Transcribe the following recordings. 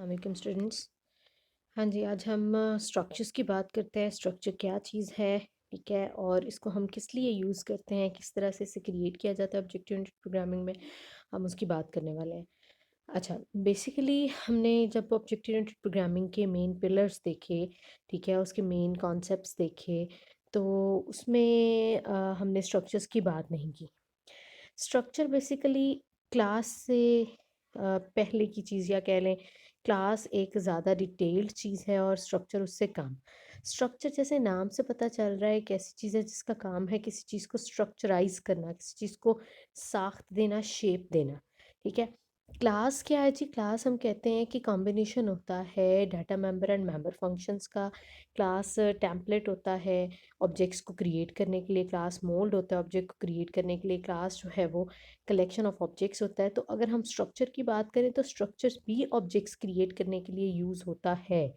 वालेकुम स्टूडेंट्स। हाँ जी, आज हम स्ट्रक्चर्स की बात करते हैं। स्ट्रक्चर क्या चीज़ है, ठीक है, और इसको हम किस लिए यूज़ करते हैं, किस तरह से इसे क्रिएट किया जाता है ऑब्जेक्ट ओरिएंटेड प्रोग्रामिंग में, हम उसकी बात करने वाले हैं। अच्छा, बेसिकली हमने जब ऑब्जेक्ट ओरिएंटेड प्रोग्रामिंग के मेन पिलर्स देखे, ठीक है, उसके मेन कॉन्सेप्ट्स देखे, तो उसमें हमने स्ट्रक्चर्स की बात नहीं की। स्ट्रक्चर बेसिकली क्लास से पहले की चीज़, या कह लें क्लास एक ज़्यादा डिटेल्ड चीज़ है और स्ट्रक्चर उससे कम। स्ट्रक्चर जैसे नाम से पता चल रहा है, एक ऐसी चीज़ है जिसका काम है किसी चीज़ को स्ट्रक्चराइज करना, किसी चीज़ को साख्त देना, शेप देना, ठीक है। क्लास क्या है जी? क्लास हम कहते हैं कि कॉम्बिनेशन होता है data member and member functions का। क्लास टेम्पलेट होता है ऑब्जेक्ट्स को क्रिएट करने के लिए, क्लास मोल्ड होता है ऑब्जेक्ट को क्रिएट करने के लिए, क्लास जो है वो कलेक्शन ऑफ ऑब्जेक्ट्स होता है। तो अगर हम स्ट्रक्चर की बात करें तो स्ट्रक्चर्स भी ऑब्जेक्ट्स क्रिएट करने के लिए यूज़ होता है,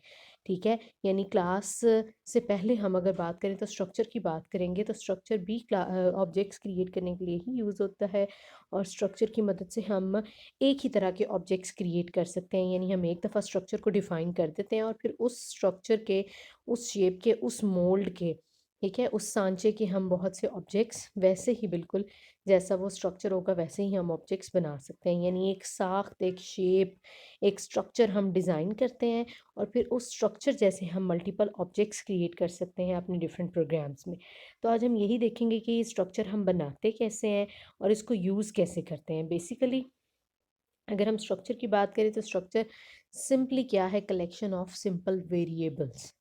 ठीक है। यानी क्लास से पहले हम अगर बात करें तो स्ट्रक्चर की बात करेंगे, तो स्ट्रक्चर भी ऑब्जेक्ट्स क्रिएट करने के लिए ही यूज़ होता है। और स्ट्रक्चर की मदद से हम एक ही तरह के ऑब्जेक्ट्स क्रिएट कर सकते हैं। यानी हम एक दफ़ा स्ट्रक्चर को डिफ़ाइन कर देते हैं और फिर उस स्ट्रक्चर के, उस शेप के, उस मोल्ड के, ठीक है, उस सांचे के हम बहुत से ऑब्जेक्ट्स वैसे ही बिल्कुल जैसा वो स्ट्रक्चर होगा वैसे ही हम ऑब्जेक्ट्स बना सकते हैं। यानी एक साख्त, एक शेप, एक स्ट्रक्चर हम डिज़ाइन करते हैं और फिर उस स्ट्रक्चर जैसे हम मल्टीपल ऑब्जेक्ट्स क्रिएट कर सकते हैं अपने डिफरेंट प्रोग्राम्स में। तो आज हम यही देखेंगे कि ये स्ट्रक्चर हम बनाते कैसे हैं और इसको यूज़ कैसे करते हैं। बेसिकली अगर हम स्ट्रक्चर की बात करें तो स्ट्रक्चर सिंपली क्या है? कलेक्शन ऑफ सिंपल वेरिएबल्स,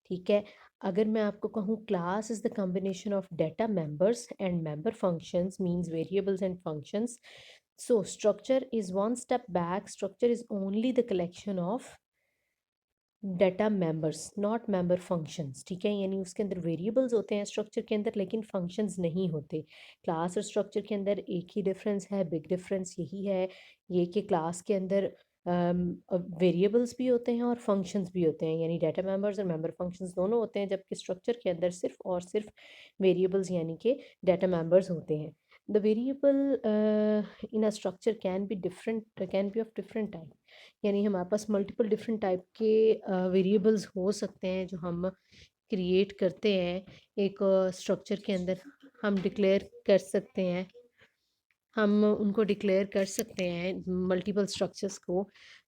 ठीक है। अगर मैं आपको कहूँ class is the combination of data members and member functions means variables and functions, so structure is one step back. Structure is only the collection of data members not member functions, ठीक है। यानी उसके अंदर variables होते हैं structure के अंदर, लेकिन फंक्शंस नहीं होते। क्लास और स्ट्रक्चर के अंदर एक ही डिफरेंस है, बिग डिफरेंस यही है, ये कि क्लास के अंदर वेरिएबल्स भी होते हैं और फंक्शंस भी होते हैं, यानी डाटा मेंबर्स और मेंबर फंक्शंस दोनों होते हैं, जबकि स्ट्रक्चर के अंदर सिर्फ और सिर्फ वेरिएबल्स यानी कि डाटा मेंबर्स होते हैं। The variable in a structure can be different, can be of different type. यानी हमारे पास मल्टीपल डिफरेंट टाइप के वेरिएबल्स हो सकते हैं जो हम क्रिएट करते हैं एक स्ट्रक्चर के अंदर। हम डिक्लेयर कर सकते हैं, हम उनको डिक्लेयर कर सकते हैं मल्टीपल स्ट्रक्चर्स को,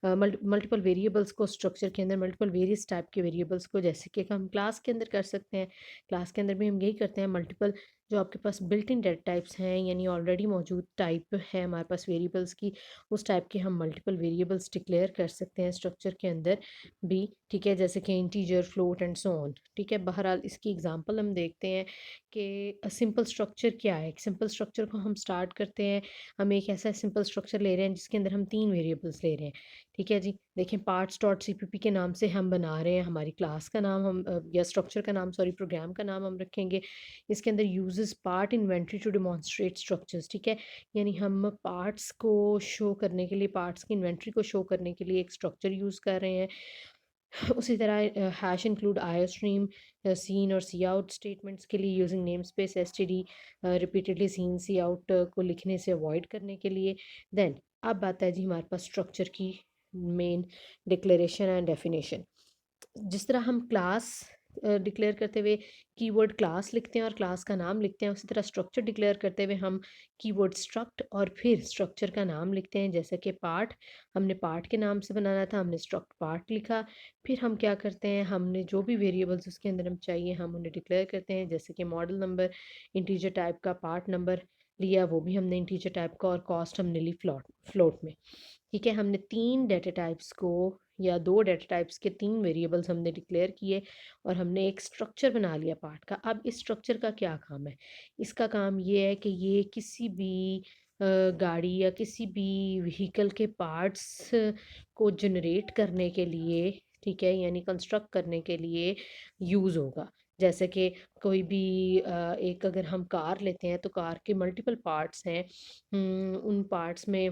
मल्टीपल वेरिएबल्स को स्ट्रक्चर के अंदर, मल्टीपल वेरियस टाइप के वेरिएबल्स को, जैसे कि हम क्लास के अंदर कर सकते हैं। क्लास के अंदर भी हम यही करते हैं, मल्टीपल जो आपके पास बिल्ट इन डेटा टाइप्स हैं, यानी ऑलरेडी मौजूद टाइप है हमारे पास वेरिएबल्स की, उस टाइप के हम मल्टीपल वेरिएबल्स डिक्लेयर कर सकते हैं स्ट्रक्चर के अंदर भी, ठीक है, जैसे कि integer, float and so on, ठीक है। बहरहाल इसकी एग्जांपल हम देखते हैं कि सिंपल स्ट्रक्चर क्या है। सिंपल स्ट्रक्चर को हम स्टार्ट करते हैं, हम एक ऐसा सिंपल स्ट्रक्चर ले रहे हैं जिसके अंदर हम 3 वेरिएबल्स ले रहे हैं, ठीक है जी। देखें, पार्ट्स डॉट सीपीपी के नाम से हम बना रहे हैं, हमारी क्लास का नाम हम या स्ट्रक्चर का नाम, सॉरी, प्रोग्राम का नाम हम रखेंगे। इसके अंदर uses part inventory to demonstrate structures, ठीक है। यानी हम पार्ट्स को शो करने के लिए, पार्ट्स की इन्वेंटरी को शो करने के लिए एक स्ट्रक्चर यूज़ कर रहे हैं। उसी तरह hash include iostream, cin और सी आउट स्टेटमेंट्स के लिए using namespace std, repeatedly cin cout को लिखने से अवॉइड करने के लिए। देन अब आता है जी हमारे पास स्ट्रक्चर की मेन डिक्लेरेशन एंड डेफिनेशन। जिस तरह हम क्लास डिक्लेयर करते हुए कीवर्ड क्लास लिखते हैं और क्लास का नाम लिखते हैं, उसी तरह स्ट्रक्चर डिक्लेयर करते हुए हम कीवर्ड स्ट्रक्ट और फिर स्ट्रक्चर का नाम लिखते हैं। जैसे कि पार्ट, हमने पार्ट के नाम से बनाना था, हमने स्ट्रक्ट पार्ट लिखा। फिर हम क्या करते हैं, हमने जो भी वेरिएबल्स उसके अंदर हम चाहिए हम उन्हें डिक्लेयर करते हैं, जैसे कि मॉडल नंबर इंटीजर टाइप का, पार्ट नंबर लिया वो भी हमने इंटीजर टाइप का, और कॉस्ट हमने ली फ्लोट फ्लोट में, ठीक है। हमने 3 डेटा टाइप्स को या 2 डेटा टाइप्स के 3 वेरिएबल्स हमने डिक्लेयर किए और हमने एक स्ट्रक्चर बना लिया पार्ट का। अब इस स्ट्रक्चर का क्या काम है? इसका काम ये है कि ये किसी भी गाड़ी या किसी भी व्हीकल के पार्ट्स को जनरेट करने के लिए, ठीक है, यानी कंस्ट्रक्ट करने के लिए यूज़ होगा। जैसे कि कोई भी एक अगर हम कार लेते हैं तो कार के मल्टीपल पार्ट्स हैं, उन पार्ट्स में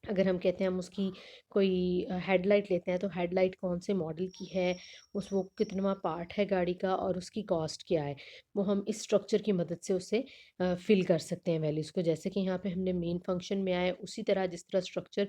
अगर हम कहते हैं हम उसकी कोई हेडलाइट लेते हैं तो हेडलाइट कौन से मॉडल की है, उस वो कितनवा पार्ट है गाड़ी का और उसकी कॉस्ट क्या है, वो हम इस स्ट्रक्चर की मदद से उसे फिल कर सकते हैं वैल्यूज़ को। जैसे कि यहाँ पे हमने मेन फंक्शन में आए, उसी तरह जिस तरह स्ट्रक्चर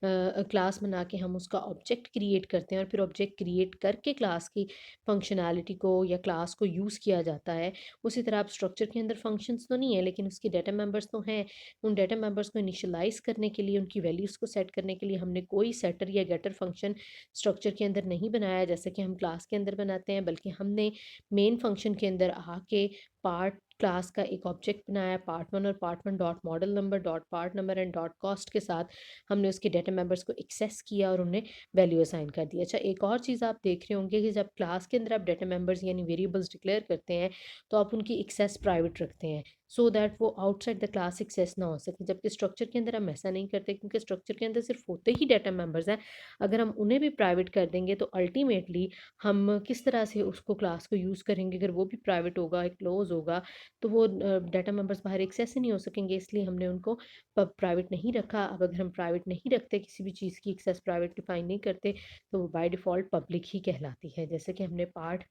क्लास बना के हम उसका ऑब्जेक्ट क्रिएट करते हैं और फिर ऑब्जेक्ट क्रिएट करके क्लास की फंक्शनैलिटी को या क्लास को यूज़ किया जाता है, उसी तरह आप स्ट्रक्चर के अंदर फंक्शंस तो नहीं है लेकिन उसके डाटा मेंबर्स तो हैं। उन डाटा मेंबर्स को इनिशियलाइज़ करने के लिए, उनकी वैल्यूज़ को सेट करने के लिए हमने कोई सेटर या गेटर फंक्शन स्ट्रक्चर के अंदर नहीं बनाया जैसे कि हम क्लास के अंदर बनाते हैं, बल्कि हमने मेन फंक्शन के अंदर आके पार्ट क्लास का एक ऑब्जेक्ट बनाया, पार्ट वन और part one dot model number dot part number and dot cost के साथ हमने उसके डाटा मेंबर्स को एक्सेस किया और उन्हें वैल्यू असाइन कर दिया। अच्छा, एक और चीज़ आप देख रहे होंगे कि जब क्लास के अंदर आप डाटा मेंबर्स यानी वेरिएबल्स डिक्लेयर करते हैं तो आप उनकी एक्सेस प्राइवेट रखते हैं, सो दैट वो आउटसाइड द क्लास एक्सेस ना हो सके। जबकि स्ट्रक्चर के अंदर हम ऐसा नहीं करते क्योंकि स्ट्रक्चर के अंदर सिर्फ होते ही डाटा मेंबर्स हैं। अगर हम उन्हें भी प्राइवेट कर देंगे तो अल्टीमेटली हम किस तरह से उसको क्लास को यूज़ करेंगे, अगर वो भी प्राइवेट होगा, एक क्लोज होगा, तो वो डाटा मेंबर्स बाहर एक्सेस ही नहीं हो सकेंगे। इसलिए हमने उनको प्राइवेट नहीं रखा। अब अगर हम प्राइवेट नहीं रखते, किसी भी चीज़ की एक्सेस प्राइवेट डिफाइन नहीं करते, तो वो बाय डिफ़ॉल्ट पब्लिक ही कहलाती है। जैसे कि हमने पार्ट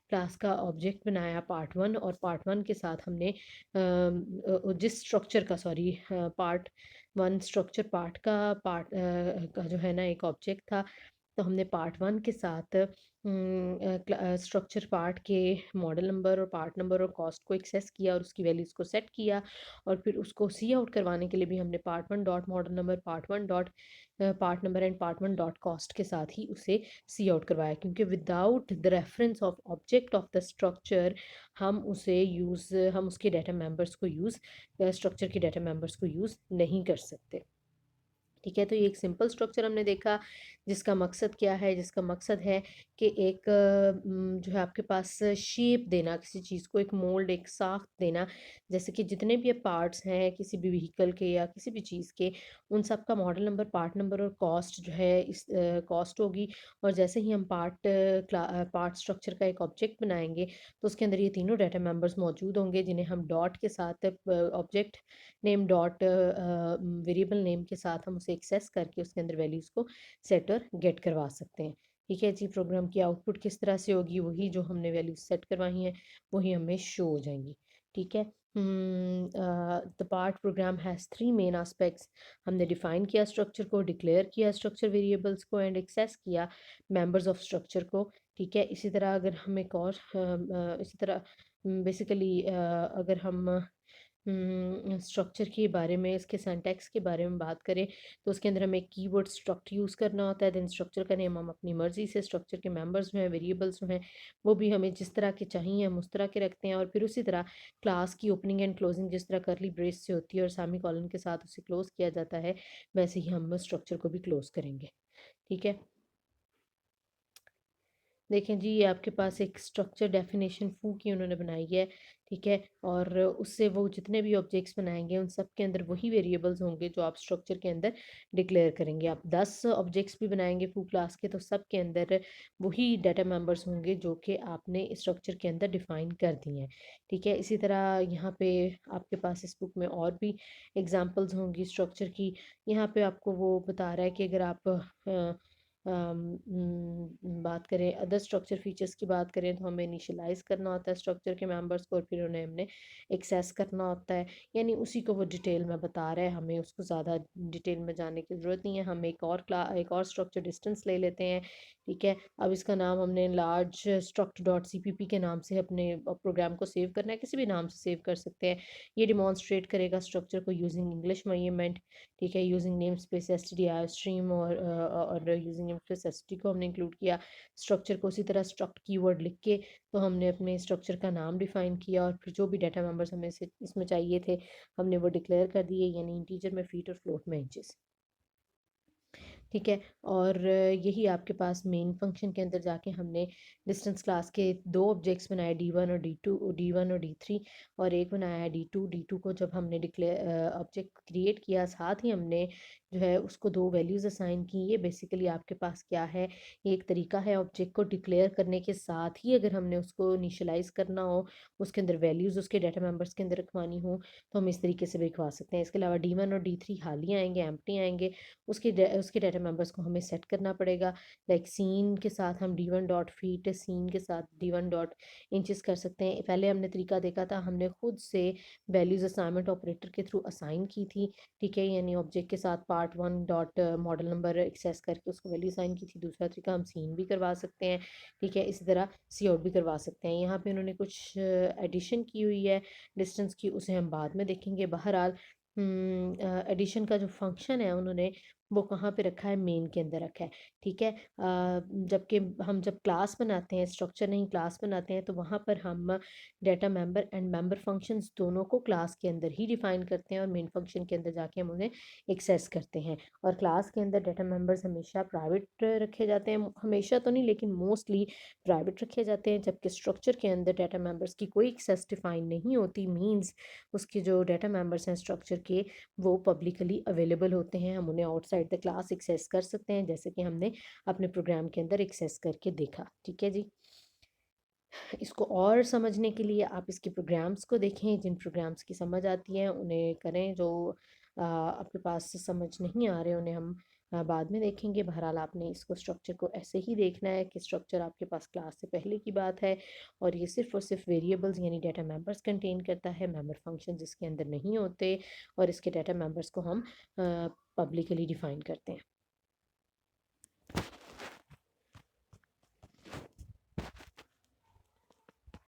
क्लास का ऑब्जेक्ट बनाया पार्ट वन, और पार्ट वन के साथ हमने जिस स्ट्रक्चर का sorry part one structure part का पार्ट का जो है ना एक ऑब्जेक्ट था, तो हमने पार्ट वन के साथ स्ट्रक्चर पार्ट के मॉडल नंबर और पार्ट नंबर और कॉस्ट को एक्सेस किया और उसकी वैल्यूज़ को सेट किया। और फिर उसको सी आउट करवाने के लिए भी हमने part one dot model number, part one dot part number and part one dot cost के साथ ही उसे सी आउट करवाया, क्योंकि without the reference of object of the structure हम उसके डाटा मेंबर्स को यूज़ स्ट्रक्चर के डाटा मेंबर्स को यूज़ नहीं कर सकते। ठीक है, तो ये एक सिंपल स्ट्रक्चर हमने देखा जिसका मकसद क्या है, जिसका मकसद है कि एक जो है आपके पास शेप देना, किसी चीज़ को एक मोल्ड, एक साख्त देना। जैसे कि जितने भी पार्ट्स हैं किसी भी व्हीकल के या किसी भी चीज़ के, उन सब का मॉडल नंबर, पार्ट नंबर और कॉस्ट जो है इस कॉस्ट होगी। और जैसे ही हम पार्ट स्ट्रक्चर का एक ऑब्जेक्ट बनाएंगे तो उसके अंदर ये तीनों डाटा मेंबर्स मौजूद होंगे, जिन्हें हम डॉट के साथ object name dot variable name के साथ हम उसे एक्सेस करके उसके अंदर वैल्यूज़ को सेट और गेट करवा सकते हैं। ठीक है जी, प्रोग्राम की आउटपुट किस तरह से होगी, वही जो हमने वैल्यूज सेट करवाई हैं वही हमें शो हो जाएंगी। ठीक है, the part programme has three main aspects. हमने डिफाइन किया स्ट्रक्चर को, डिक्लेयर किया स्ट्रक्चर वेरिएबल्स को एंड एक्सेस किया मेंबर्स ऑफ स्ट्रक्चर को। ठीक है, इसी तरह अगर हम एक और इसी तरह बेसिकली अगर हम स्ट्रक्चर के बारे में, इसके सिंटैक्स के बारे में बात करें तो उसके अंदर हमें कीवर्ड स्ट्रक्ट यूज़ करना होता है। देन स्ट्रक्चर का नेम हम अपनी मर्ज़ी से, स्ट्रक्चर के मेंबर्स जो हैं, वेरिएबल्स जो हैं, वो भी हमें जिस तरह के चाहिए हम उस तरह के रखते हैं। और फिर उसी तरह क्लास की ओपनिंग एंड क्लोजिंग जिस तरह करली ब्रेस से होती है और सेमी कॉलन के साथ उसे क्लोज किया जाता है, वैसे ही हम स्ट्रक्चर को भी क्लोज करेंगे। ठीक है, देखें जी, ये आपके पास एक स्ट्रक्चर डेफिनेशन फू की उन्होंने बनाई है। ठीक है, और उससे वो जितने भी ऑब्जेक्ट्स बनाएंगे उन सब के अंदर वही वेरिएबल्स होंगे जो आप स्ट्रक्चर के अंदर डिक्लेयर करेंगे। आप 10 ऑब्जेक्ट्स भी बनाएंगे फू क्लास के तो सब के अंदर वही डाटा मेंबर्स होंगे जो कि आपने स्ट्रक्चर के अंदर डिफाइन कर दिए हैं। ठीक है, इसी तरह यहाँ पे आपके पास इस बुक में और भी एग्जांपल्स होंगी स्ट्रक्चर की। यहाँ पे आपको वो बता रहा है कि अगर आप बात करें अदर स्ट्रक्चर फीचर्स की बात करें तो हमें इनिशियलाइज़ करना होता है स्ट्रक्चर के मेंबर्स को और फिर उन्हें हमने एक्सेस करना होता है। यानी उसी को वो डिटेल में बता रहा है, हमें उसको ज़्यादा डिटेल में जाने की ज़रूरत नहीं है। हम एक और स्ट्रक्चर डिस्टेंस ले लेते हैं। ठीक है, अब इसका नाम हमने लार्ज स्ट्रक्ट डॉट CPP के नाम से अपने प्रोग्राम को सेव करना है, किसी भी नाम से सेव कर सकते हैं। ये डिमॉन्स्ट्रेट करेगा स्ट्रक्चर को यूजिंग इंग्लिश मोन्यूमेंट। ठीक है, using name space stdio stream और यूजिंग नेम स्पेस st को हमने इंक्लूड किया। स्ट्रक्चर को उसी तरह स्ट्रक्ट कीवर्ड लिख के तो हमने अपने स्ट्रक्चर का नाम डिफाइन किया और फिर जो भी डाटा मेंबर्स हमें से इसमें चाहिए थे हमने वो डिक्लेयर कर दिए, यानी इंटीजर में फीट और फ्लोट में इंचेस। ठीक है, और यही आपके पास मेन फंक्शन के अंदर जाके हमने डिस्टेंस क्लास के दो ऑब्जेक्ट्स बनाए, डी वन और D3, और एक बनाया है D2। को जब हमने डिक्लेयर ऑब्जेक्ट क्रिएट किया साथ ही हमने जो है उसको 2 वैल्यूज़ असाइन की। ये बेसिकली आपके पास क्या है, ये एक तरीका है ऑब्जेक्ट को डिक्लेयर करने के साथ ही अगर हमने उसको इनिशियलाइज़ करना हो, उसके अंदर वैल्यूज़ उसके डाटा मेंबर्स के अंदर रखवानी हो, तो हम इस तरीके से भी लिखवा सकते हैं। इसके अलावा D1 और D3 खाली आएँगे, एम्प्टी आएँगे, उसके डाटा मेंबर्स को हमें सेट करना पड़ेगा। लाइक सीन के साथ हम D1 डॉट फीट, सीन के साथ D1 डॉट इंचेस कर सकते हैं। पहले हमने तरीका देखा था, हमने खुद से वैल्यूज़ असाइनमेंट ऑपरेटर के थ्रू असाइन की थी, ठीक है, यानी ऑब्जेक्ट के साथ part 1 dot model number access करके उसको वैल्यू असाइन की थी। दूसरा तरीका हम सीन भी करवा सकते हैं, ठीक है, इसी तरह सी आउट भी करवा सकते हैं। यहाँ पे उन्होंने कुछ एडिशन की हुई है डिस्टेंस की, उसे हम बाद में देखेंगे। बहरहाल एडिशन का जो फंक्शन है उन्होंने वो कहाँ पे रखा है, मेन के अंदर रखा है, ठीक है। जबकि हम जब क्लास बनाते हैं, स्ट्रक्चर नहीं क्लास बनाते हैं, तो वहाँ पर हम data member and member functions दोनों को क्लास के अंदर ही डिफाइन करते हैं और मेन फंक्शन के अंदर जाके हम उन्हें एक्सेस करते हैं। और क्लास के अंदर डाटा मेंबर्स हमेशा प्राइवेट रखे जाते हैं, हमेशा तो नहीं लेकिन मोस्टली प्राइवेट रखे जाते हैं, जबकि स्ट्रक्चर के अंदर डाटा मेंबर्स की कोई एक्सेस डिफाइन नहीं होती। मींस उसके जो डाटा मेंबर्स हैं स्ट्रक्चर के, वो पब्लिकली अवेलेबल होते हैं, हम उन्हें आउटसाइड द क्लास एक्सेस कर सकते हैं, जैसे कि हमने अपने प्रोग्राम के अंदर एक्सेस करके देखा, ठीक है जी। इसको और समझने के लिए आप इसके प्रोग्राम्स को देखें, जिन प्रोग्राम्स की समझ आती है उन्हें करें, जो आपके पास समझ नहीं आ रहे उन्हें हम बाद में देखेंगे। बहरहाल आपने इसको स्ट्रक्चर को ऐसे ही देखना है कि स्ट्रक्चर आपके पास क्लास से पहले की बात है और ये सिर्फ और सिर्फ वेरिएबल्स यानी डाटा मेंबर्स कंटेन करता है, मेंबर फंक्शन इसके अंदर नहीं होते और इसके डाटा मेंबर्स को हम पब्लिकली डिफाइन करते हैं।